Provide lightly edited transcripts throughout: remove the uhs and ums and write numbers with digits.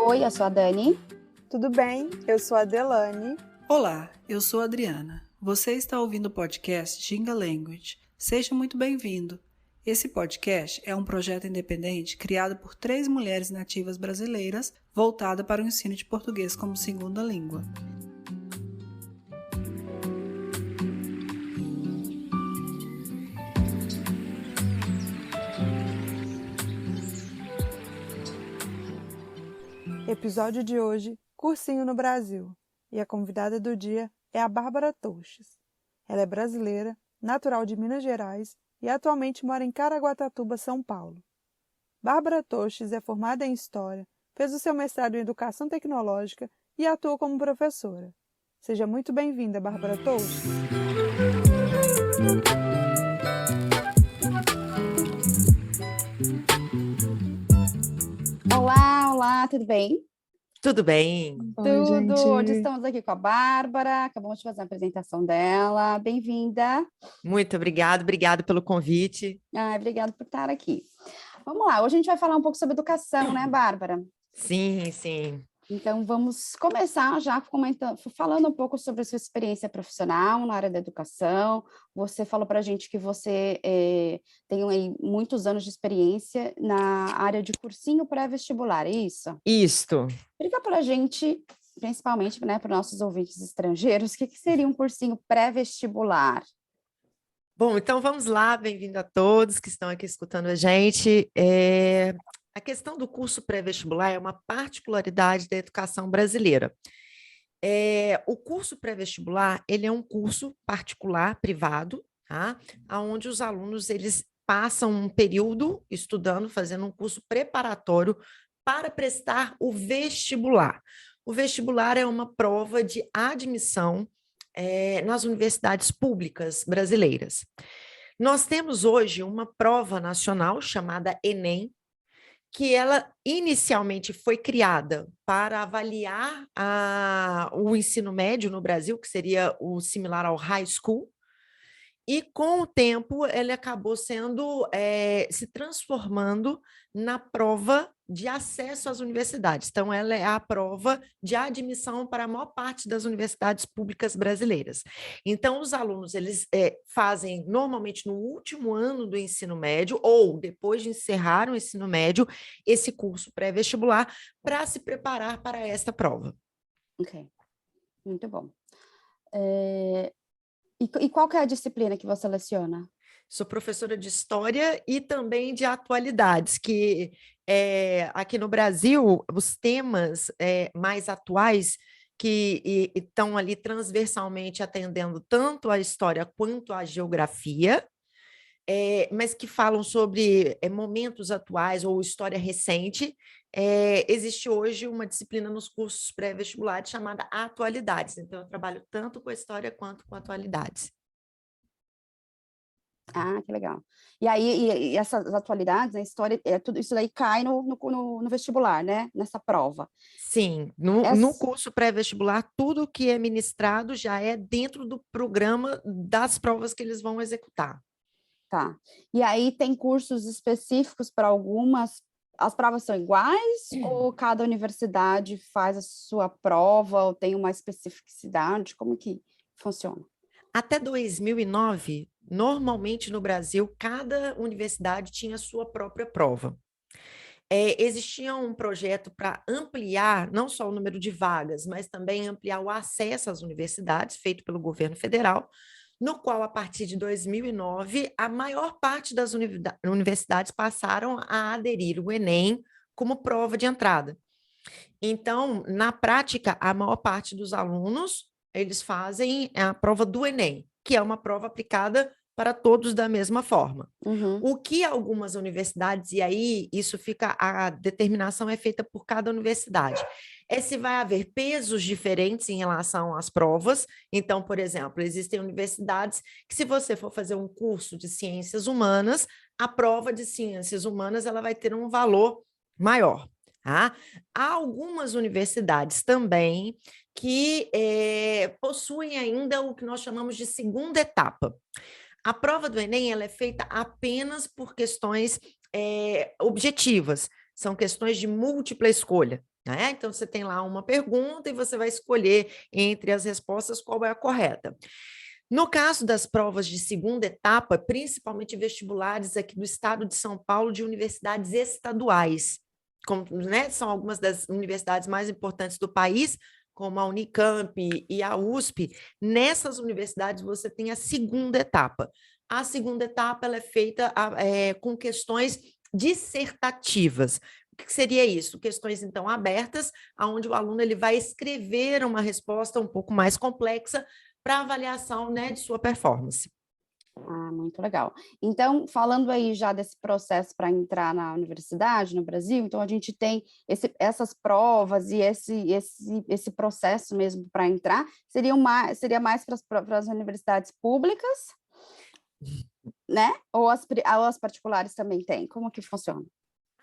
Oi, eu sou a Dani. Tudo bem? Eu sou a Delane. Olá, eu sou a Adriana. Você está ouvindo o podcast Ginga Language. Seja muito bem-vindo. Esse podcast é um projeto independente criado por 3 mulheres nativas brasileiras voltada para o ensino de português como segunda língua. Episódio de hoje, Cursinho no Brasil. E a convidada do dia é a Bárbara Touches. Ela é brasileira, natural de Minas Gerais e atualmente mora em Caraguatatuba, São Paulo. Bárbara Touches é formada em História, fez o seu mestrado em Educação Tecnológica e atua como professora. Seja muito bem-vinda, Bárbara Touches. Olá, tudo bem? Tudo bem? Tudo. gente. Hoje estamos aqui com a Bárbara, acabamos de fazer a apresentação dela. Bem-vinda. Muito obrigado pelo convite. Obrigada por estar aqui. Vamos lá, hoje a gente vai falar um pouco sobre educação, né, Bárbara? Sim. Então, vamos começar já falando um pouco sobre a sua experiência profissional na área da educação. Você falou para a gente que você tem aí muitos anos de experiência na área de cursinho pré-vestibular, é isso? Isto. Explica para a gente, principalmente, né, para os nossos ouvintes estrangeiros, o que seria um cursinho pré-vestibular? Bom, então vamos lá, bem-vindo a todos que estão aqui escutando a gente. A questão do curso pré-vestibular é uma particularidade da educação brasileira. O curso pré-vestibular, ele é um curso particular, privado, tá? Onde os alunos eles passam um período estudando, fazendo um curso preparatório para prestar o vestibular. O vestibular é uma prova de admissão nas universidades públicas brasileiras. Nós temos hoje uma prova nacional chamada Enem, que ela inicialmente foi criada para avaliar o ensino médio no Brasil, que seria o similar ao high school, e com o tempo ele acabou se transformando na prova de acesso às universidades. Então, ela é a prova de admissão para a maior parte das universidades públicas brasileiras. Então, os alunos eles fazem normalmente no último ano do ensino médio ou depois de encerrar o ensino médio esse curso pré-vestibular para se preparar para esta prova. Ok, muito bom. E qual que é a disciplina que você leciona? Sou professora de História e também de Atualidades, que aqui no Brasil, os temas mais atuais que estão ali transversalmente atendendo tanto a História quanto a Geografia, mas que falam sobre momentos atuais ou história recente. Existe hoje uma disciplina nos cursos pré-vestibulares chamada Atualidades, então eu trabalho tanto com a História quanto com Atualidades. Ah, que legal. E aí, essas atualidades, a história, tudo isso daí cai no vestibular, né? Nessa prova. Sim, no curso pré-vestibular, tudo que é ministrado já é dentro do programa das provas que eles vão executar. Tá. E aí tem cursos específicos para algumas. As provas são iguais ou cada universidade faz a sua prova ou tem uma especificidade? Como que funciona? Até 2009, normalmente no Brasil, cada universidade tinha a sua própria prova. Existia um projeto para ampliar não só o número de vagas, mas também ampliar o acesso às universidades, feito pelo governo federal, no qual, a partir de 2009, a maior parte das universidades passaram a aderir o Enem como prova de entrada. Então, na prática, a maior parte dos alunos, eles fazem a prova do Enem, que é uma prova aplicada para todos da mesma forma. Uhum. O que algumas universidades, e aí a determinação é feita por cada universidade, se vai haver pesos diferentes em relação às provas. Então, por exemplo, existem universidades que, se você for fazer um curso de ciências humanas, a prova de ciências humanas ela vai ter um valor maior. Tá? Há algumas universidades também que possuem ainda o que nós chamamos de segunda etapa. A prova do Enem ela é feita apenas por questões objetivas, são questões de múltipla escolha. né? Então, você tem lá uma pergunta e você vai escolher entre as respostas qual é a correta. No caso das provas de segunda etapa, principalmente vestibulares aqui do estado de São Paulo, de universidades estaduais, como, né, são algumas das universidades mais importantes do país, como a Unicamp e a USP, nessas universidades você tem a segunda etapa. A segunda etapa ela é feita com questões dissertativas. O que seria isso? Questões, então, abertas, onde o aluno ele vai escrever uma resposta um pouco mais complexa para avaliação, né, de sua performance. Ah, muito legal. Então, falando aí já desse processo para entrar na universidade no Brasil, então a gente tem essas provas e esse processo mesmo para entrar, seria mais para as universidades públicas, né? Ou as particulares também têm? Como que funciona?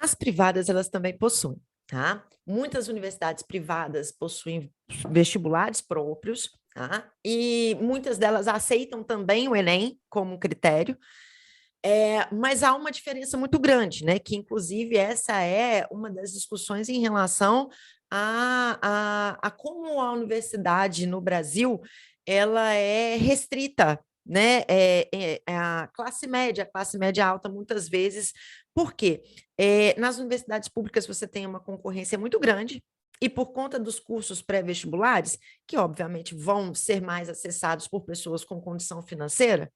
As privadas, elas também possuem, tá? Muitas universidades privadas possuem vestibulares próprios, tá? E muitas delas aceitam também o Enem como critério, mas há uma diferença muito grande, né? Que, inclusive, essa é uma das discussões em relação a como a universidade no Brasil ela é restrita, né? A classe média alta, muitas vezes. Por quê? Nas universidades públicas você tem uma concorrência muito grande, e por conta dos cursos pré-vestibulares, que obviamente vão ser mais acessados por pessoas com condição financeira,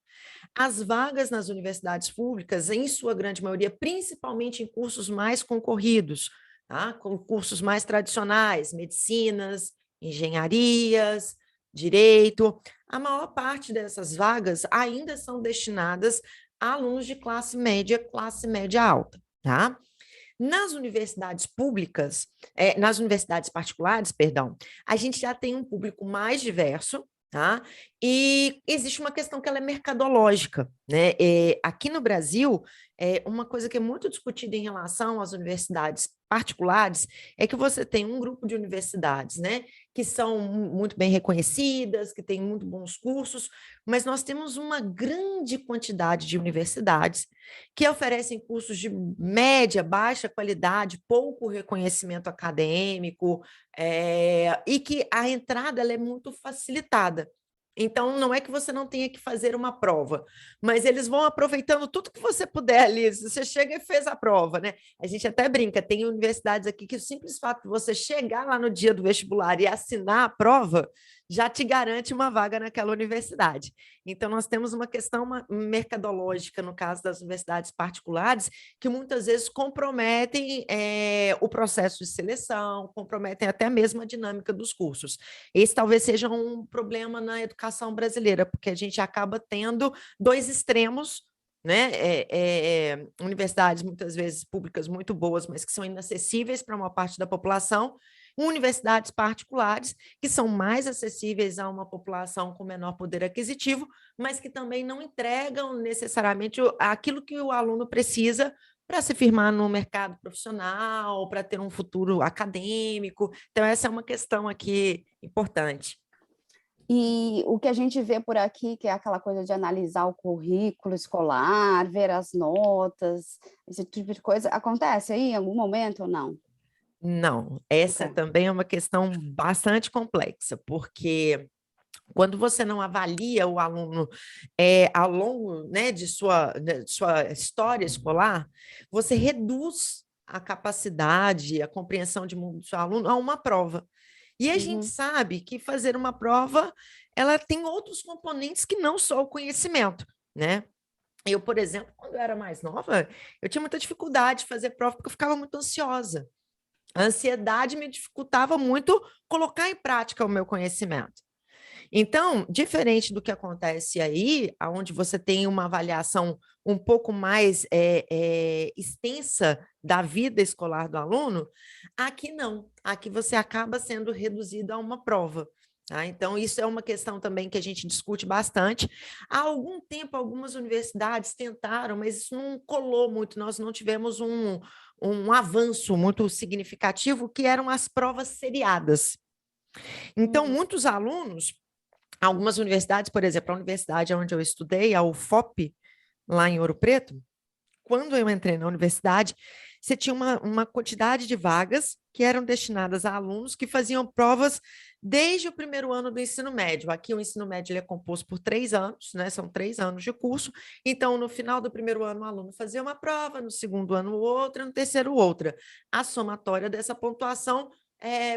as vagas nas universidades públicas, em sua grande maioria, principalmente em cursos mais concorridos, tá? Com cursos mais tradicionais, medicinas, engenharias, direito, a maior parte dessas vagas ainda são destinadas a alunos de classe média alta, tá? Nas universidades públicas, nas universidades particulares, perdão, a gente já tem um público mais diverso, tá? E existe uma questão que ela é mercadológica, né? Aqui no Brasil, uma coisa que é muito discutida em relação às universidades particulares é que você tem um grupo de universidades, né, que são muito bem reconhecidas, que têm muito bons cursos, mas nós temos uma grande quantidade de universidades que oferecem cursos de média, baixa qualidade, pouco reconhecimento acadêmico, e que a entrada ela é muito facilitada. Então, não é que você não tenha que fazer uma prova, mas eles vão aproveitando tudo que você puder ali. Você chega e fez a prova, né? A gente até brinca, tem universidades aqui que o simples fato de você chegar lá no dia do vestibular e assinar a prova já te garante uma vaga naquela universidade. Então, nós temos uma questão mercadológica, no caso das universidades particulares, que muitas vezes comprometem o processo de seleção, comprometem até mesmo a dinâmica dos cursos. Esse talvez seja um problema na educação brasileira, porque a gente acaba tendo dois extremos, né? Universidades muitas vezes públicas muito boas, mas que são inacessíveis para uma parte da população, universidades particulares que são mais acessíveis a uma população com menor poder aquisitivo, mas que também não entregam necessariamente aquilo que o aluno precisa para se firmar no mercado profissional, para ter um futuro acadêmico. Então, essa é uma questão aqui importante. E o que a gente vê por aqui, que é aquela coisa de analisar o currículo escolar, ver as notas, esse tipo de coisa, acontece aí em algum momento ou não? Não, essa também é uma questão bastante complexa, porque quando você não avalia o aluno ao longo, né, de sua história escolar, você reduz a capacidade, a compreensão de mundo do seu aluno a uma prova. E a gente sabe que fazer uma prova, ela tem outros componentes que não só o conhecimento, né? Eu, por exemplo, quando eu era mais nova, eu tinha muita dificuldade de fazer prova porque eu ficava muito ansiosa. A ansiedade me dificultava muito colocar em prática o meu conhecimento. Então, diferente do que acontece aí, onde você tem uma avaliação um pouco mais extensa da vida escolar do aluno, aqui não. Aqui você acaba sendo reduzido a uma prova. Tá? Então, isso é uma questão também que a gente discute bastante. Há algum tempo, algumas universidades tentaram, mas isso não colou muito. Nós não tivemos um avanço muito significativo, que eram as provas seriadas. Então, muitos alunos, algumas universidades, por exemplo, a universidade onde eu estudei, a UFOP, lá em Ouro Preto, quando eu entrei na universidade, você tinha uma quantidade de vagas que eram destinadas a alunos que faziam provas desde o primeiro ano do ensino médio. Aqui o ensino médio ele é composto por 3 anos, né? São 3 anos de curso. Então, no final do primeiro ano, o aluno fazia uma prova, no segundo ano, outra, no terceiro, outra. A somatória dessa pontuação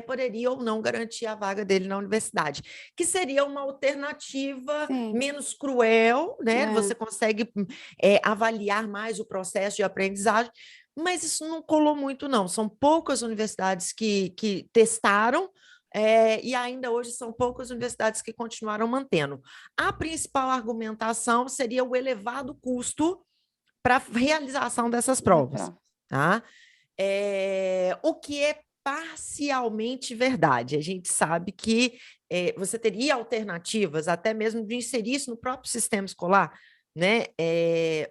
poderia ou não garantir a vaga dele na universidade, que seria uma alternativa Sim. menos cruel, né? Você consegue avaliar mais o processo de aprendizagem, mas isso não colou muito, não. São poucas universidades que testaram, e ainda hoje são poucas universidades que continuaram mantendo. A principal argumentação seria o elevado custo para a realização dessas provas, tá? O que é parcialmente verdade. A gente sabe que você teria alternativas, até mesmo de inserir isso no próprio sistema escolar, né?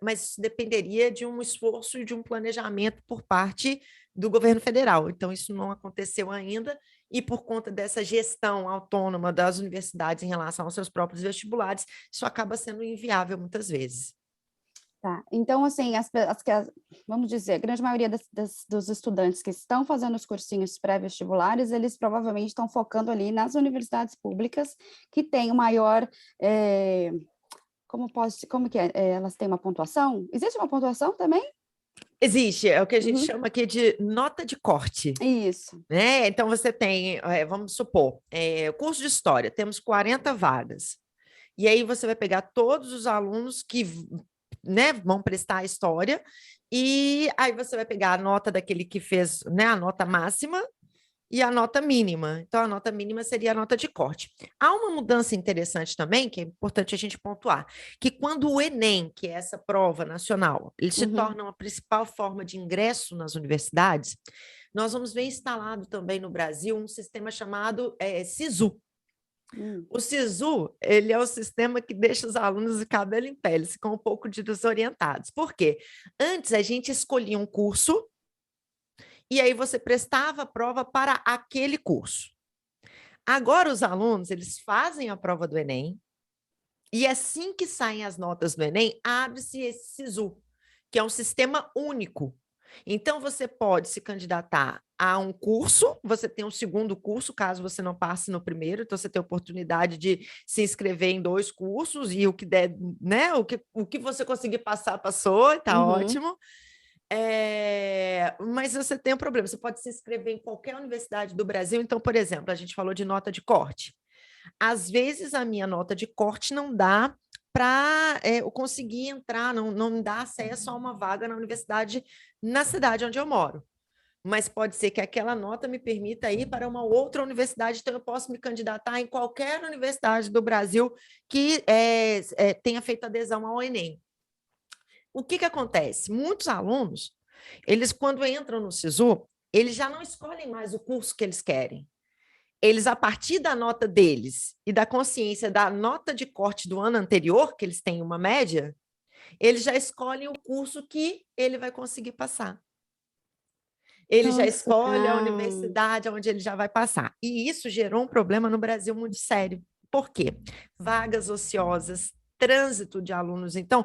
Mas isso dependeria de um esforço e de um planejamento por parte do governo federal. Então, isso não aconteceu ainda, e por conta dessa gestão autônoma das universidades em relação aos seus próprios vestibulares, isso acaba sendo inviável muitas vezes. Tá, então, assim, vamos dizer, a grande maioria dos estudantes que estão fazendo os cursinhos pré-vestibulares, eles provavelmente estão focando ali nas universidades públicas, que têm o maior, como que é? Elas têm uma pontuação? Existe uma pontuação também? Existe, é o que a gente chama aqui de nota de corte. Isso. Né? Então, você tem, vamos supor, o curso de História, temos 40 vagas. E aí você vai pegar todos os alunos que, né, vão prestar a História, e aí você vai pegar a nota daquele que fez, né, a nota máxima e a nota mínima. Então, a nota mínima seria a nota de corte. Há uma mudança interessante também, que é importante a gente pontuar, que quando o Enem, que é essa prova nacional, ele se torna uma principal forma de ingresso nas universidades, nós vamos ver instalado também no Brasil um sistema chamado SISU. O SISU, ele é o sistema que deixa os alunos de cabelo em pé, eles ficam um pouco desorientados. Por quê? Antes, a gente escolhia um curso e aí você prestava a prova para aquele curso. Agora, os alunos, eles fazem a prova do Enem e assim que saem as notas do Enem, abre-se esse SISU, que é um sistema único. Então, você pode se candidatar a um curso, você tem um segundo curso, caso você não passe no primeiro, então você tem a oportunidade de se inscrever em 2 cursos, e o que der, né? O que você conseguir passar, passou, está ótimo. Mas você tem um problema, você pode se inscrever em qualquer universidade do Brasil. Então, por exemplo, a gente falou de nota de corte. Às vezes, a minha nota de corte não dá para eu conseguir entrar, não me dá acesso a uma vaga na universidade na cidade onde eu moro. Mas pode ser que aquela nota me permita ir para uma outra universidade, então eu posso me candidatar em qualquer universidade do Brasil que tenha feito adesão ao Enem. O que acontece? Muitos alunos, eles quando entram no SISU, eles já não escolhem mais o curso que eles querem. Eles, a partir da nota deles e da consciência da nota de corte do ano anterior, que eles têm uma média, eles já escolhem o curso que ele vai conseguir passar. Ele já escolhe a universidade onde ele já vai passar. E isso gerou um problema no Brasil muito sério. Por quê? Vagas ociosas, trânsito de alunos. Então,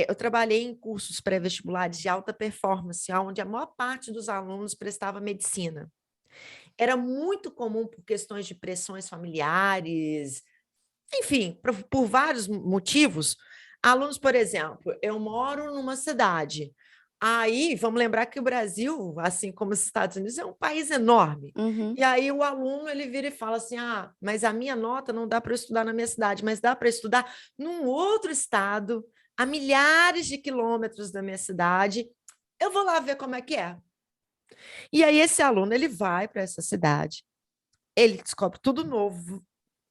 eu trabalhei em cursos pré-vestibulares de alta performance, onde a maior parte dos alunos prestava medicina. Era muito comum, por questões de pressões familiares, enfim, por vários motivos. Alunos, por exemplo, eu moro numa cidade. Aí, vamos lembrar que o Brasil, assim como os Estados Unidos, é um país enorme. E aí o aluno, ele vira e fala assim, mas a minha nota não dá para eu estudar na minha cidade, mas dá para estudar num outro estado, a milhares de quilômetros da minha cidade. Eu vou lá ver como é que é. E aí esse aluno, ele vai para essa cidade, ele descobre tudo novo.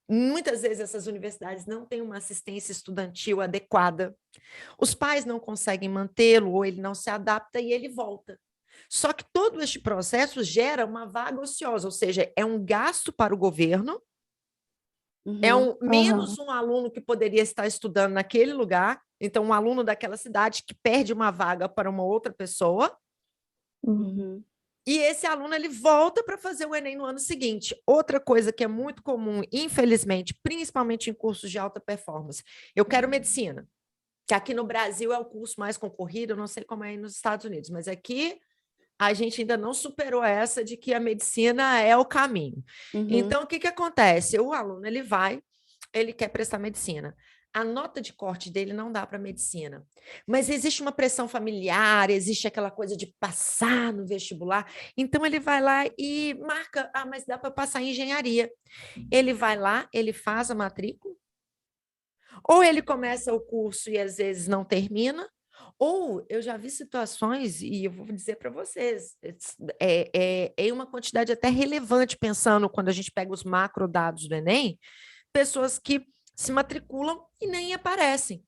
Muitas vezes essas universidades não têm uma assistência estudantil adequada. Os pais não conseguem mantê-lo, ou ele não se adapta e ele volta. Só que todo este processo gera uma vaga ociosa, ou seja, é um gasto para o governo, menos um aluno que poderia estar estudando naquele lugar, então um aluno daquela cidade que perde uma vaga para uma outra pessoa. E esse aluno, ele volta para fazer o Enem no ano seguinte. Outra coisa que é muito comum, infelizmente, principalmente em cursos de alta performance. Eu quero medicina, que aqui no Brasil é o curso mais concorrido, eu não sei como é aí nos Estados Unidos, mas aqui a gente ainda não superou essa de que a medicina é o caminho. Então, o que acontece? O aluno, ele quer prestar medicina. A nota de corte dele não dá para medicina, mas existe uma pressão familiar, existe aquela coisa de passar no vestibular, então ele vai lá e marca, mas dá para passar em engenharia. Ele vai lá, ele faz a matrícula, ou ele começa o curso e às vezes não termina, ou eu já vi situações, e eu vou dizer para vocês, é uma quantidade até relevante, pensando quando a gente pega os macro dados do Enem, pessoas que se matriculam e nem aparecem.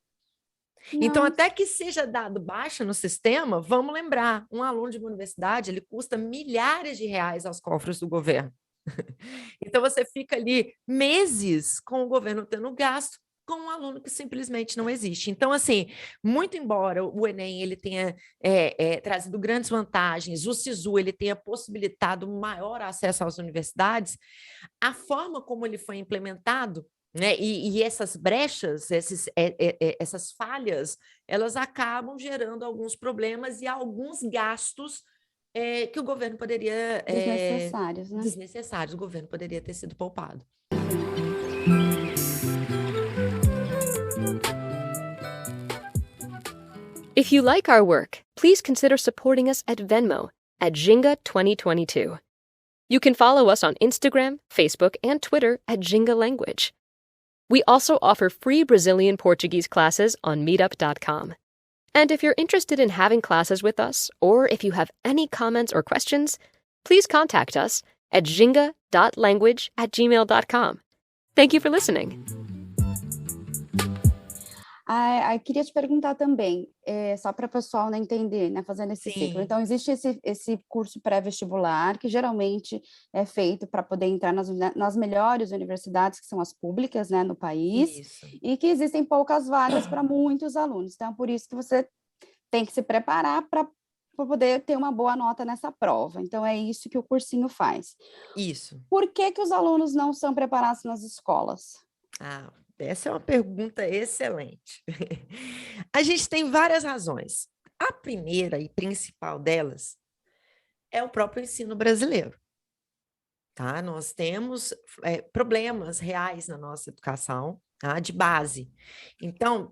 Então, até que seja dado baixa no sistema, vamos lembrar, um aluno de uma universidade, ele custa milhares de reais aos cofres do governo. Então, você fica ali meses com o governo tendo gasto com um aluno que simplesmente não existe. Então, assim, muito embora o Enem ele tenha trazido grandes vantagens, o SISU ele tenha possibilitado maior acesso às universidades, a forma como ele foi implementado, né, e essas brechas, essas falhas, elas acabam gerando alguns problemas e alguns gastos que o governo poderia... Desnecessários, né? Desnecessários, o governo poderia ter sido poupado. If you like our work, please consider supporting us at Venmo at Ginga 2022. You can follow us on Instagram, Facebook, and Twitter at Ginga Language. We also offer free Brazilian Portuguese classes on meetup.com. And if you're interested in having classes with us, or if you have any comments or questions, please contact us at ginga.language@gmail.com. Thank you for listening. Queria te perguntar também, só para o pessoal não entender, né, fazendo esse ciclo. Então, existe esse curso pré-vestibular, que geralmente é feito para poder entrar nas melhores universidades, que são as públicas, né, no país, Isso. E que existem poucas vagas para muitos alunos. Então, é por isso que você tem que se preparar para poder ter uma boa nota nessa prova. Então, é isso que o cursinho faz. Isso. Por que os alunos não são preparados nas escolas? Essa é uma pergunta excelente. A gente tem várias razões. A primeira e principal delas é o próprio ensino brasileiro. Tá? Nós temos problemas reais na nossa educação, tá? De base. Então,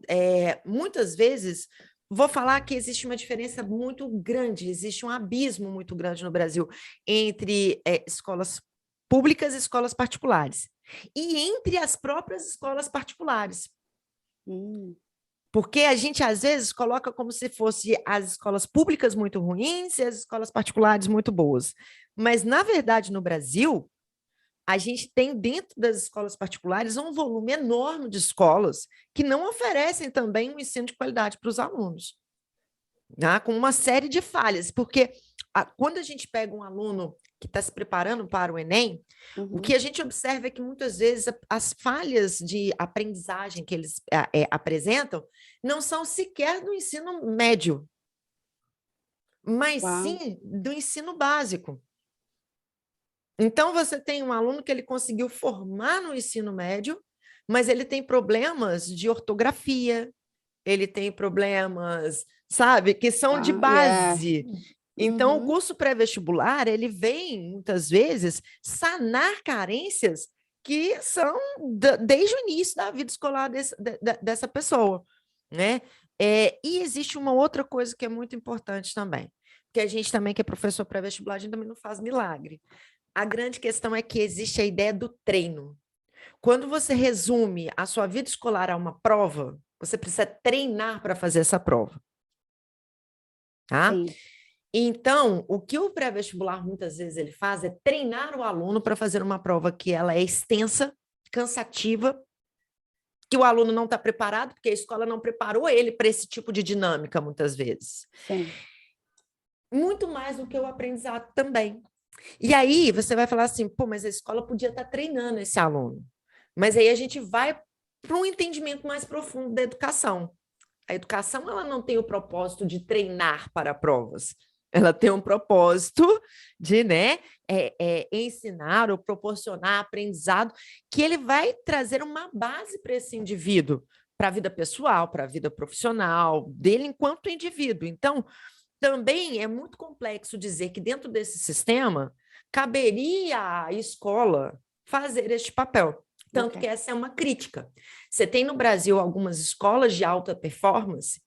muitas vezes, vou falar que existe uma diferença muito grande, existe um abismo muito grande no Brasil entre escolas públicas e escolas particulares. E entre as próprias escolas particulares. Porque a gente, às vezes, coloca como se fosse as escolas públicas muito ruins e as escolas particulares muito boas. Mas, na verdade, no Brasil, a gente tem dentro das escolas particulares um volume enorme de escolas que não oferecem também um ensino de qualidade para os alunos, né? Com uma série de falhas. Porque quando a gente pega um aluno que está se preparando para o Enem, o que a gente observa é que muitas vezes as falhas de aprendizagem que eles apresentam não são sequer do ensino médio, mas sim do ensino básico. Então, você tem um aluno que ele conseguiu formar no ensino médio, mas ele tem problemas de ortografia, ele tem problemas, sabe, que são de base. Então, o curso pré-vestibular, ele vem, muitas vezes, sanar carências que são desde o início da vida escolar dessa pessoa, né? E existe uma outra coisa que é muito importante também, porque a gente também, que é professor pré-vestibular, a gente também não faz milagre. A grande questão é que existe a ideia do treino. Quando você resume a sua vida escolar a uma prova, você precisa treinar para fazer essa prova. Tá? Sim. Então, o que o pré-vestibular muitas vezes ele faz é treinar o aluno para fazer uma prova que ela é extensa, cansativa, que o aluno não está preparado, porque a escola não preparou ele para esse tipo de dinâmica, muitas vezes. Sim. Muito mais do que o aprendizado também. E aí você vai falar assim, mas a escola podia estar treinando esse aluno. Mas aí a gente vai para um entendimento mais profundo da educação. A educação ela não tem o propósito de treinar para provas. Ela tem um propósito de ensinar ou proporcionar aprendizado que ele vai trazer uma base para esse indivíduo, para a vida pessoal, para a vida profissional, dele enquanto indivíduo. Então, também é muito complexo dizer que dentro desse sistema caberia à escola fazer este papel. Tanto que essa é uma crítica. Você tem no Brasil algumas escolas de alta performance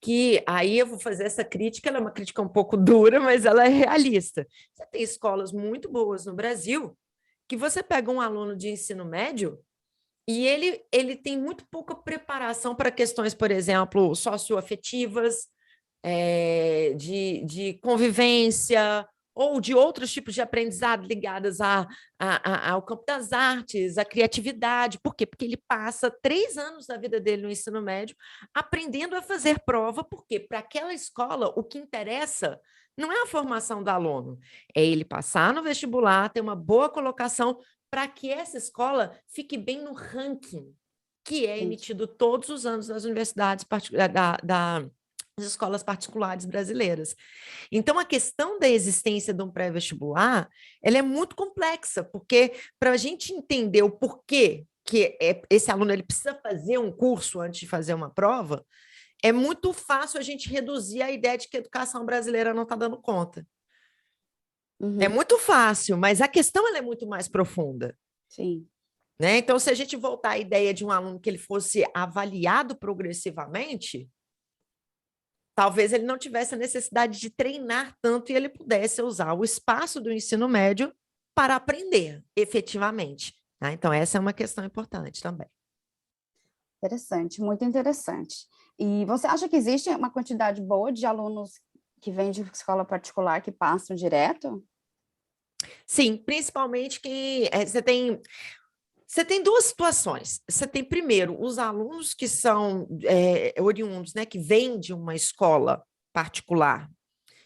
que, aí eu vou fazer essa crítica, ela é uma crítica um pouco dura, mas ela é realista. Você tem escolas muito boas no Brasil que você pega um aluno de ensino médio e ele tem muito pouca preparação para questões, por exemplo, socioafetivas, de convivência, ou de outros tipos de aprendizado ligados ao campo das artes, à criatividade. Por quê? Porque ele passa 3 anos da vida dele no ensino médio aprendendo a fazer prova, porque para aquela escola o que interessa não é a formação do aluno, é ele passar no vestibular, ter uma boa colocação para que essa escola fique bem no ranking, que é emitido todos os anos nas universidades das escolas particulares brasileiras. Então, a questão da existência de um pré-vestibular, ela é muito complexa, porque para a gente entender o porquê que esse aluno ele precisa fazer um curso antes de fazer uma prova, é muito fácil a gente reduzir a ideia de que a educação brasileira não está dando conta. É muito fácil, mas a questão ela é muito mais profunda. Sim. Né? Então, se a gente voltar à ideia de um aluno que ele fosse avaliado progressivamente, talvez ele não tivesse a necessidade de treinar tanto e ele pudesse usar o espaço do ensino médio para aprender efetivamente. Tá? Então, essa é uma questão importante também. Interessante, muito interessante. E você acha que existe uma quantidade boa de alunos que vêm de escola particular que passam direto? Sim, principalmente que você tem 2 situações. Você tem, primeiro, os alunos que são oriundos, né, que vêm de uma escola particular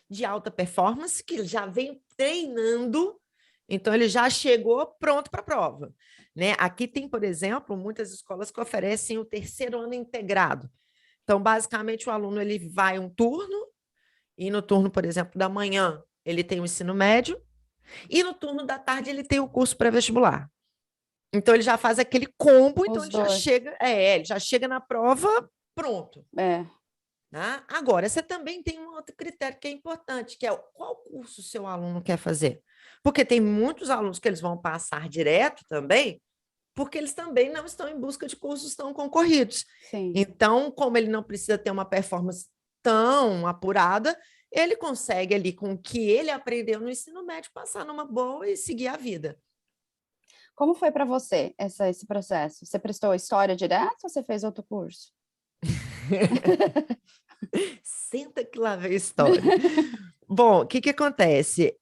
de alta performance, que já vem treinando, então ele já chegou pronto para a prova. Né? Aqui tem, por exemplo, muitas escolas que oferecem o 3º ano integrado. Então, basicamente, o aluno ele vai um turno, e no turno, por exemplo, da manhã, ele tem o ensino médio, e no turno da tarde ele tem o curso pré-vestibular. Então, ele já faz aquele combo, então ele já chega na prova pronto. Né? Agora, você também tem um outro critério que é importante, que é qual curso o seu aluno quer fazer. Porque tem muitos alunos que eles vão passar direto também, porque eles também não estão em busca de cursos tão concorridos. Sim. Então, como ele não precisa ter uma performance tão apurada, ele consegue ali, com o que ele aprendeu no ensino médio, passar numa boa e seguir a vida. Como foi para você esse processo? Você prestou história direto ou você fez outro curso? Senta que lá vem a história. Bom, o que acontece?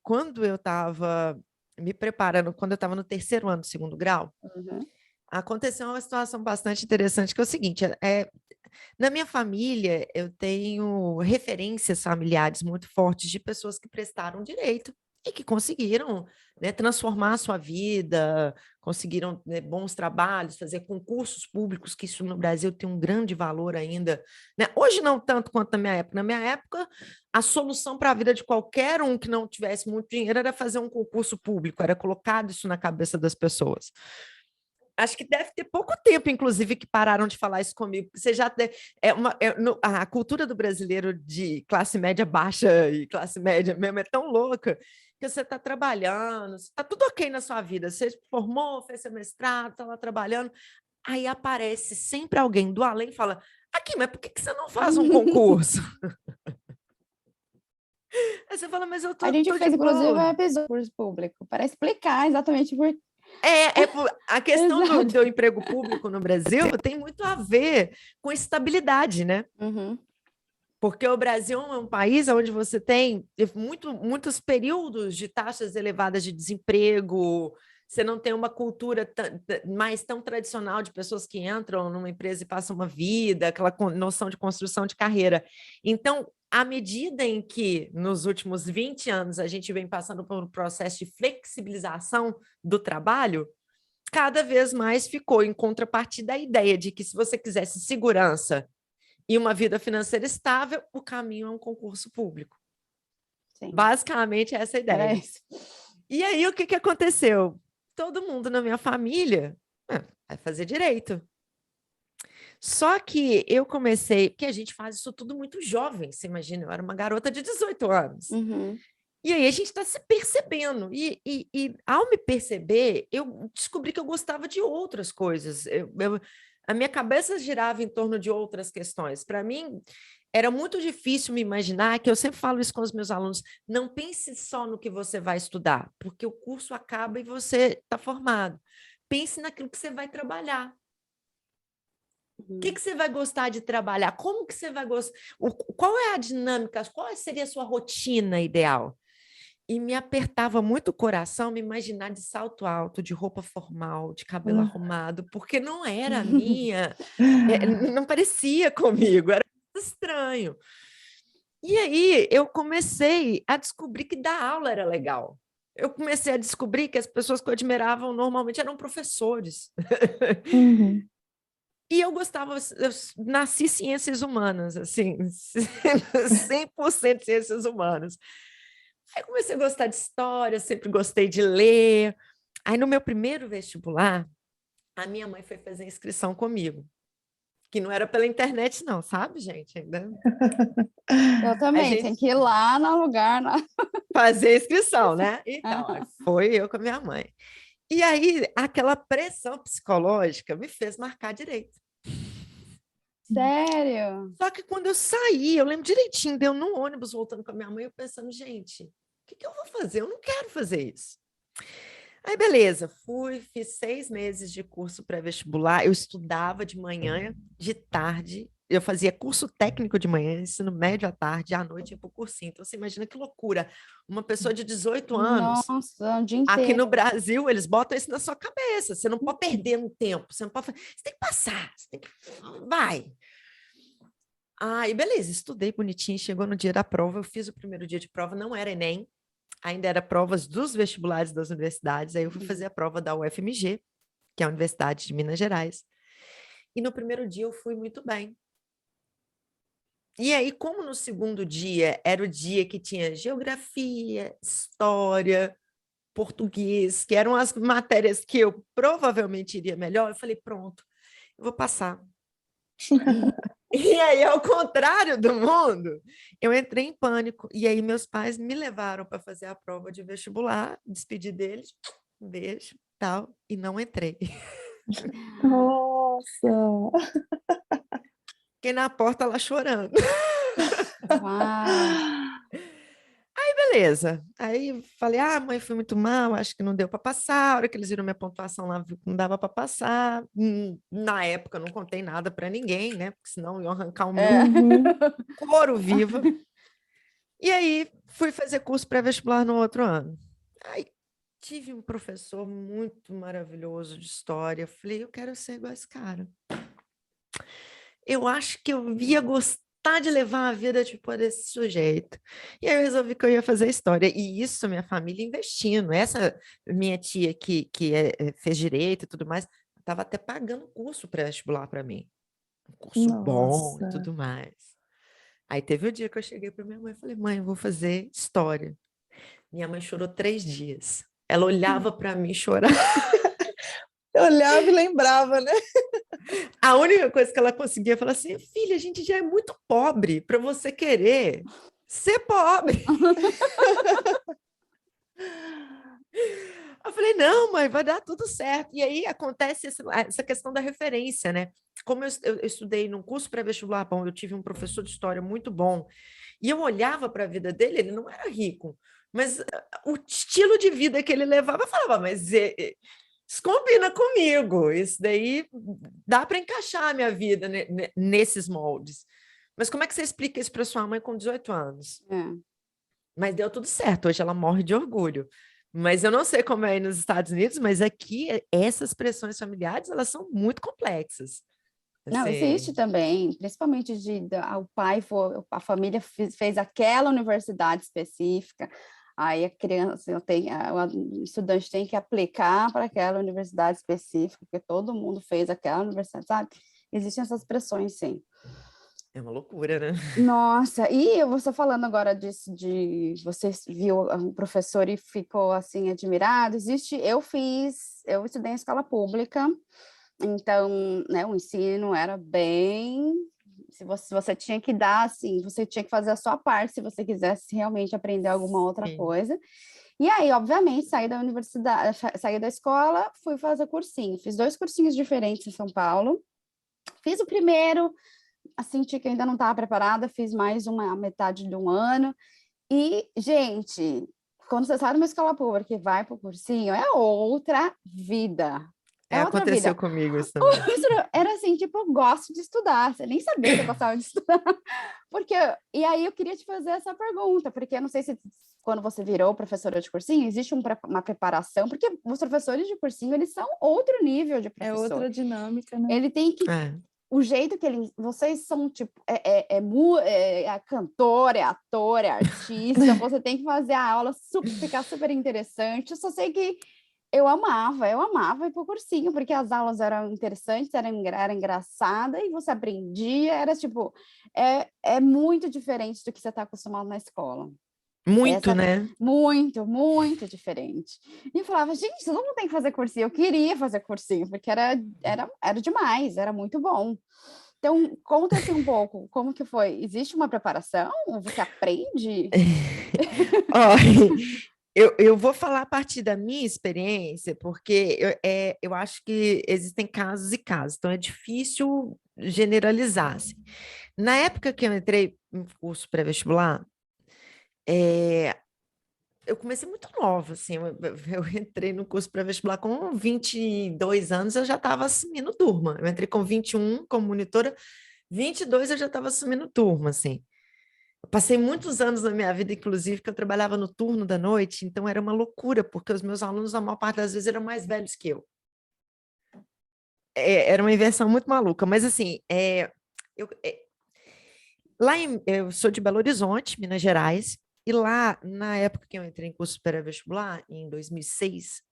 Quando eu estava me preparando, quando eu estava no 3º ano do 2º grau, aconteceu uma situação bastante interessante, que é o seguinte, na minha família, eu tenho referências familiares muito fortes de pessoas que prestaram direito e que conseguiram, né, transformar a sua vida, conseguiram, né, bons trabalhos, fazer concursos públicos, que isso no Brasil tem um grande valor ainda. Né? Hoje não tanto quanto na minha época. Na minha época, a solução para a vida de qualquer um que não tivesse muito dinheiro era fazer um concurso público, era colocado isso na cabeça das pessoas. Acho que deve ter pouco tempo, inclusive, que pararam de falar isso comigo. Você já a cultura do brasileiro de classe média baixa e classe média mesmo é tão louca que você está trabalhando, está tudo ok na sua vida. Você formou, fez seu mestrado, está lá trabalhando. Aí aparece sempre alguém do além e fala: aqui, mas por que você não faz um concurso? Aí você fala: mas eu tô. A gente fez, inclusive, um episódio público para explicar exatamente por quê. A questão do emprego público no Brasil tem muito a ver com estabilidade, né? Porque o Brasil é um país onde você tem muitos períodos de taxas elevadas de desemprego, você não tem uma cultura mais tão tradicional de pessoas que entram numa empresa e passam uma vida, aquela noção de construção de carreira. Então, à medida em que, nos últimos 20 anos, a gente vem passando por um processo de flexibilização do trabalho, cada vez mais ficou em contrapartida a ideia de que, se você quisesse segurança e uma vida financeira estável, o caminho é um concurso público. Sim. Basicamente, essa é a ideia. Era isso. E aí, o que aconteceu? Todo mundo na minha família vai fazer direito. Só que eu comecei, porque a gente faz isso tudo muito jovem, você imagina, eu era uma garota de 18 anos. Uhum. E aí a gente está se percebendo. E ao me perceber, eu descobri que eu gostava de outras coisas. A minha cabeça girava em torno de outras questões. Para mim, era muito difícil me imaginar, que eu sempre falo isso com os meus alunos, não pense só no que você vai estudar, porque o curso acaba e você está formado. Pense naquilo que você vai trabalhar. O que você vai gostar de trabalhar? Como que você vai gostar? Qual é a dinâmica? Qual seria a sua rotina ideal? E me apertava muito o coração me imaginar de salto alto, de roupa formal, de cabelo arrumado, porque não era a minha, não parecia comigo, era estranho. E aí eu comecei a descobrir que dar aula era legal. Eu comecei a descobrir que as pessoas que eu admiravam normalmente eram professores. Uhum. E eu gostava, eu nasci ciências humanas, assim, 100% ciências humanas. Aí comecei a gostar de história, sempre gostei de ler. Aí no meu primeiro vestibular, a minha mãe foi fazer inscrição comigo, que não era pela internet não, sabe, gente? Ainda Eu a também, tem gente que ir lá no lugar. fazer inscrição, né? Então, aí Aham. foi eu com a minha mãe. E aí, aquela pressão psicológica me fez marcar direito. Sério? Só que quando eu saí, eu lembro direitinho, deu no ônibus voltando com a minha mãe, eu pensando, gente, o que eu vou fazer? Eu não quero fazer isso. Aí, beleza, fui, fiz 6 meses de curso pré-vestibular, eu estudava de manhã, de tarde, eu fazia curso técnico de manhã, ensino médio à tarde, à noite ia para o cursinho. Então, você imagina que loucura. Uma pessoa de 18 anos, Nossa, um dia aqui no inteiro. Brasil, eles botam isso na sua cabeça, você não pode perder um tempo, você não pode, você tem que passar, você tem que, vai. Ah, e beleza, estudei bonitinho, chegou no dia da prova, eu fiz o primeiro dia de prova, não era Enem, ainda era provas dos vestibulares das universidades, aí eu fui fazer a prova da UFMG, que é a Universidade de Minas Gerais, e no primeiro dia eu fui muito bem. E aí, como no segundo dia era o dia que tinha geografia, história, português, que eram as matérias que eu provavelmente iria melhor, eu falei, pronto, eu vou passar. E aí, ao contrário do mundo, eu entrei em pânico. E aí, meus pais me levaram para fazer a prova de vestibular, despedi deles, um beijo, tal, e não entrei. Nossa! Fiquei na porta lá chorando. Uau. Beleza. Aí falei, mãe, fui muito mal, acho que não deu para passar. A hora que eles viram minha pontuação lá, viu que não dava para passar. Na época, eu não contei nada para ninguém, né? Porque senão iam arrancar o meu É. couro viva. E aí, fui fazer curso pré-vestibular no outro ano. Aí, tive um professor muito maravilhoso de história. Falei, eu quero ser igual a esse cara. Eu acho que eu ia gostar de levar a vida tipo desse sujeito. E aí eu resolvi que eu ia fazer história. E isso, minha família investindo. Essa minha tia que fez direito e tudo mais, estava até pagando curso pré-vestibular para mim. Um curso bom e Nossa! tudo mais. Aí teve o dia que eu cheguei para minha mãe e falei, mãe, eu vou fazer história. Minha mãe chorou 3 dias. Ela olhava para mim chorar. Eu olhava e lembrava, né? A única coisa que ela conseguia falar assim, filha, a gente já é muito pobre para você querer ser pobre. Eu falei, não, mãe, vai dar tudo certo. E aí acontece essa questão da referência, né? Como eu estudei num curso pré-vestibular bom, eu tive um professor de história muito bom, e eu olhava para a vida dele, ele não era rico, mas o estilo de vida que ele levava, eu falava, mas isso combina comigo, isso daí dá para encaixar a minha vida nesses moldes. Mas como é que você explica isso para sua mãe com 18 anos? É. Mas deu tudo certo, hoje ela morre de orgulho. Mas eu não sei como é aí nos Estados Unidos, mas aqui essas pressões familiares, elas são muito complexas. Não, existe Assim, também, principalmente o pai, a família fez aquela universidade específica, aí a criança o estudante tem que aplicar para aquela universidade específica, porque todo mundo fez aquela universidade, sabe? Existem essas pressões, sim. é uma loucura, né? Nossa, e você falando agora disso, você viu um professor e ficou assim admirado, eu estudei em escola pública, Então, né, o ensino era bem... Se você tinha que dar, assim, você tinha que fazer a sua parte se você quisesse realmente aprender alguma outra Sim. coisa. E aí, obviamente, saí da universidade, saí da escola, fui fazer cursinho. Fiz 2 cursinhos diferentes em São Paulo. Fiz o primeiro, senti que ainda não estava preparada, fiz mais uma metade de um ano. E, gente, quando você sai de uma escola pública e vai para o cursinho, é outra vida. É outra Aconteceu vida. comigo isso também. Era assim, tipo, eu gosto de estudar. Você nem sabia que eu gostava de estudar. Porque, e aí eu queria te fazer essa pergunta, porque eu não sei se quando você virou professora de cursinho, existe uma preparação, porque os professores de cursinho, eles são outro nível de É professor. outra dinâmica, né? Ele tem que... O jeito que vocês são, tipo, é cantor, é ator, é artista, você tem que fazer a aula ficar super interessante. Eu só sei que eu amava ir pro cursinho, porque as aulas eram interessantes, era engraçada, e você aprendia, era tipo, é muito diferente do que você está acostumado na escola. Muito, né? Muito, muito diferente. E eu falava, gente, todo mundo tem que fazer cursinho. Eu queria fazer cursinho, porque era demais, era muito bom. Então, conta assim um pouco, como que foi? Existe uma preparação? Você aprende? Ó, eu vou falar a partir da minha experiência, porque eu acho que existem casos e casos, então é difícil generalizar. Assim. Na época que eu entrei no curso pré-vestibular, eu comecei muito nova, assim, eu entrei no curso pré-vestibular com 22 anos, eu já estava assumindo turma. Eu entrei com 21 como monitora, 22 eu já estava assumindo turma, assim. Eu passei muitos anos na minha vida, inclusive, que eu trabalhava no turno da noite, então era uma loucura, porque os meus alunos, a maior parte das vezes, eram mais velhos que eu. Era uma inversão muito maluca, mas assim, eu sou de Belo Horizonte, Minas Gerais, e lá, na época que eu entrei em curso pré-vestibular, em 2006,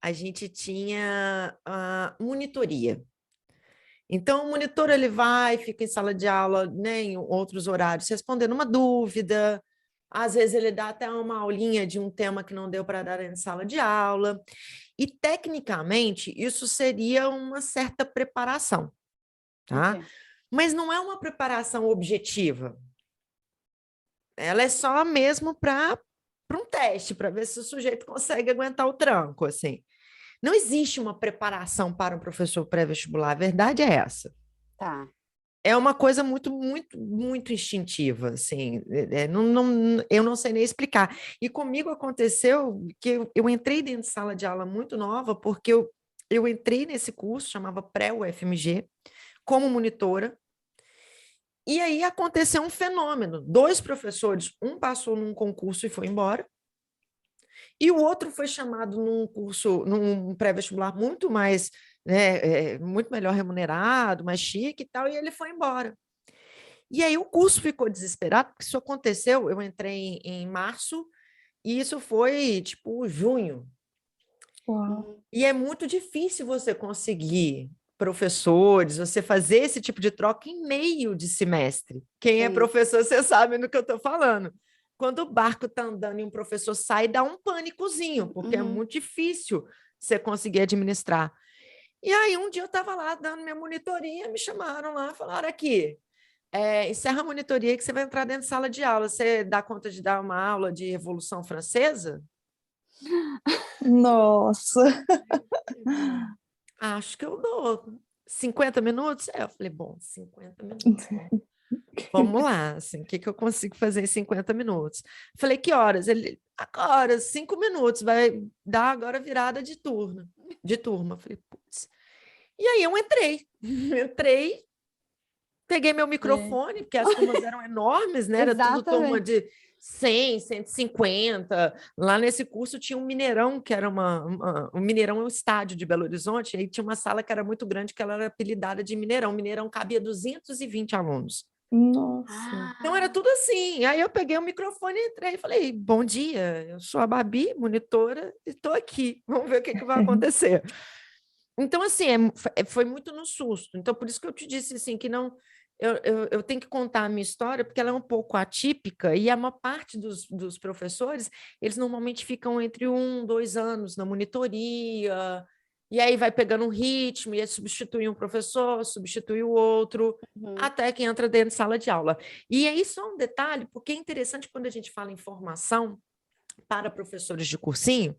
a gente tinha a monitoria. Então, o monitor ele vai, fica em sala de aula, né, em outros horários, respondendo uma dúvida. Às vezes ele dá até uma aulinha de um tema que não deu para dar em sala de aula. E, tecnicamente, isso seria uma certa preparação, tá? Okay. Mas não é uma preparação objetiva. Ela é só mesmo para um teste, para ver se o sujeito consegue aguentar o tranco, assim. Não existe uma preparação para um professor pré-vestibular, a verdade é essa. Tá. É uma coisa muito, muito, muito instintiva, assim, eu não sei nem explicar. E comigo aconteceu que eu entrei dentro de sala de aula muito nova, porque eu entrei nesse curso, chamava pré-UFMG, como monitora, e aí aconteceu um fenômeno. 2 professores, um passou num concurso e foi embora, e o outro foi chamado num curso, num pré-vestibular muito mais, né, muito melhor remunerado, mais chique e tal, e ele foi embora. E aí o curso ficou desesperado, porque isso aconteceu, eu entrei em março, e isso foi, tipo, junho. Uau. E é muito difícil você conseguir professores, você fazer esse tipo de troca em meio de semestre. Quem é Sim. professor, você sabe do que eu estou falando. Quando o barco está andando e um professor sai, dá um pânicozinho, porque é muito difícil você conseguir administrar. E aí, um dia eu estava lá dando minha monitoria, me chamaram lá, falaram aqui, encerra a monitoria que você vai entrar dentro de sala de aula. Você dá conta de dar uma aula de Revolução Francesa? Nossa! Acho que eu dou 50 minutos. Eu falei, bom, 50 minutos. Vamos lá, assim, o que eu consigo fazer em 50 minutos? Falei, que horas? Ele, agora, 5 minutos, vai dar agora virada de turma. Falei, putz. E aí eu entrei, peguei meu microfone, porque as turmas eram enormes, né? Era tudo turma de 100, 150. Lá nesse curso tinha um Mineirão, que era o Mineirão é um estádio de Belo Horizonte, e aí tinha uma sala que era muito grande, que ela era apelidada de Mineirão. Mineirão cabia 220 alunos. Nossa! Então era tudo assim. Aí eu peguei o microfone, entrei e falei, bom dia, eu sou a Babi, monitora, e estou aqui. Vamos ver o que vai acontecer. Então, assim, foi muito no susto. Então, por isso que eu te disse assim, que não... Eu tenho que contar a minha história, porque ela é um pouco atípica, e a maior parte dos professores, eles normalmente ficam entre 1, 2 anos na monitoria, e aí vai pegando um ritmo, e aí substitui um professor, substitui o outro, até que entra dentro de sala de aula. E aí só um detalhe, porque é interessante quando a gente fala em formação para professores de cursinho,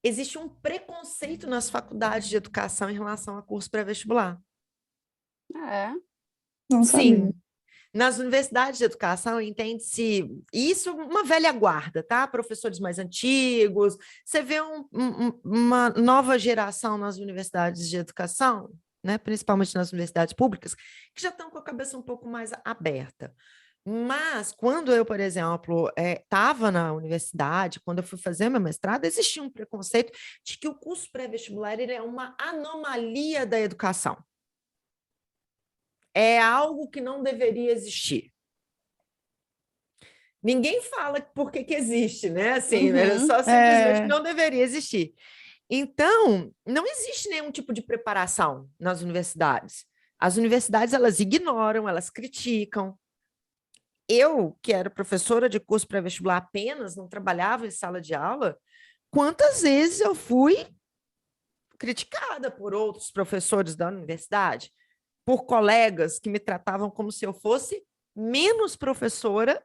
existe um preconceito nas faculdades de educação em relação a curso pré-vestibular. É? Não sabia. Sim. Nas universidades de educação, entende-se isso uma velha guarda, tá? Professores mais antigos. Você vê uma nova geração nas universidades de educação, né? Principalmente nas universidades públicas, que já estão com a cabeça um pouco mais aberta. Mas, quando eu, por exemplo, estava na universidade, quando eu fui fazer meu mestrado, existia um preconceito de que o curso pré-vestibular ele é uma anomalia da educação. É algo que não deveria existir. Ninguém fala por que existe, né? Assim, só simplesmente não deveria existir. Então, não existe nenhum tipo de preparação nas universidades. As universidades, elas ignoram, elas criticam. Eu, que era professora de curso pré-vestibular apenas, não trabalhava em sala de aula, quantas vezes eu fui criticada por outros professores da universidade, por colegas que me tratavam como se eu fosse menos professora,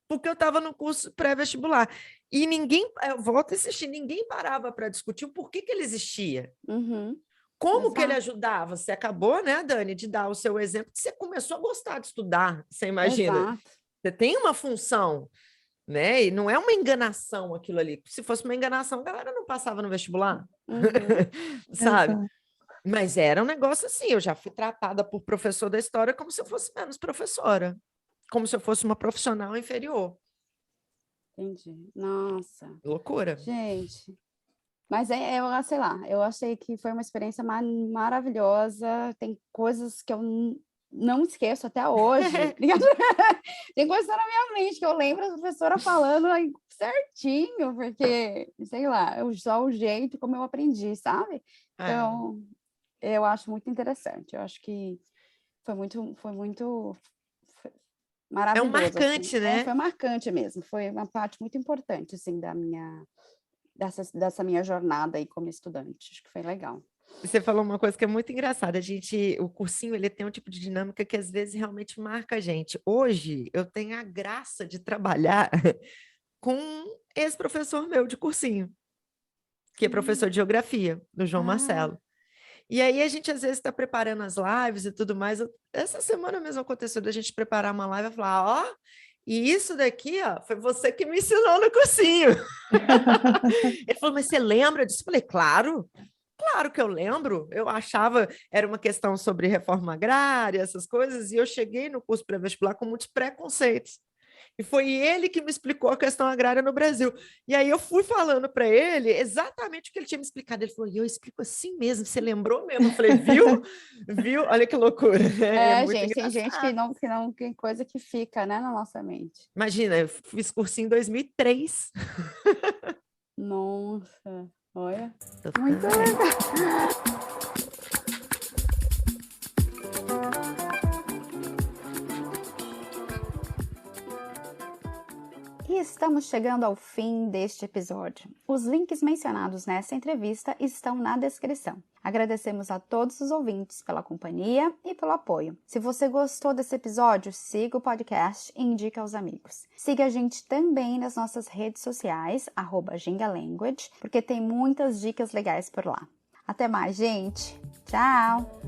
porque eu estava no curso pré-vestibular. E ninguém, eu volto a insistir, ninguém parava para discutir o porquê que ele existia. Como que ele ajudava? Você acabou, né, Dani, de dar o seu exemplo, que você começou a gostar de estudar, você imagina. Exato. Você tem uma função, né? E não é uma enganação aquilo ali. Se fosse uma enganação, a galera não passava no vestibular, sabe? Exato. Mas era um negócio assim, eu já fui tratada por professor da história como se eu fosse menos professora, como se eu fosse uma profissional inferior. Entendi. Nossa. Loucura. Gente, mas eu sei lá, eu achei que foi uma experiência maravilhosa, tem coisas que eu não esqueço até hoje. Tem coisas na minha mente que eu lembro da professora falando certinho, porque, sei lá, só o jeito como eu aprendi, sabe? Então, eu acho muito interessante. Eu acho que foi muito maravilhoso. É um marcante, assim. né? Foi marcante mesmo. Foi uma parte muito importante, assim, dessa minha jornada aí como estudante. Acho que foi legal. Você falou uma coisa que é muito engraçada. O cursinho, ele tem um tipo de dinâmica que às vezes realmente marca a gente. Hoje, eu tenho a graça de trabalhar com um ex-professor meu de cursinho, que é professor de geografia, do João Marcelo. E aí a gente às vezes está preparando as lives e tudo mais. Essa semana mesmo aconteceu da gente preparar uma live e falar, ó, e isso daqui, ó, foi você que me ensinou no cursinho. Ele falou, mas você lembra disso? Eu falei, claro que eu lembro. Eu achava, era uma questão sobre reforma agrária, essas coisas, e eu cheguei no curso pré-vestibular com muitos preconceitos. E foi ele que me explicou a questão agrária no Brasil. E aí eu fui falando para ele exatamente o que ele tinha me explicado. Ele falou, e eu explico assim mesmo, você lembrou mesmo? Eu falei, viu? Olha que loucura. É muito gente, engraçado. tem gente que não tem coisa que fica, né, na nossa mente. Imagina, eu fiz cursinho em 2003. Nossa, olha. Muito legal. E estamos chegando ao fim deste episódio. Os links mencionados nessa entrevista estão na descrição. Agradecemos a todos os ouvintes pela companhia e pelo apoio. Se você gostou desse episódio, siga o podcast e indique aos amigos. Siga a gente também nas nossas redes sociais, @gingalanguage, porque tem muitas dicas legais por lá. Até mais, gente! Tchau!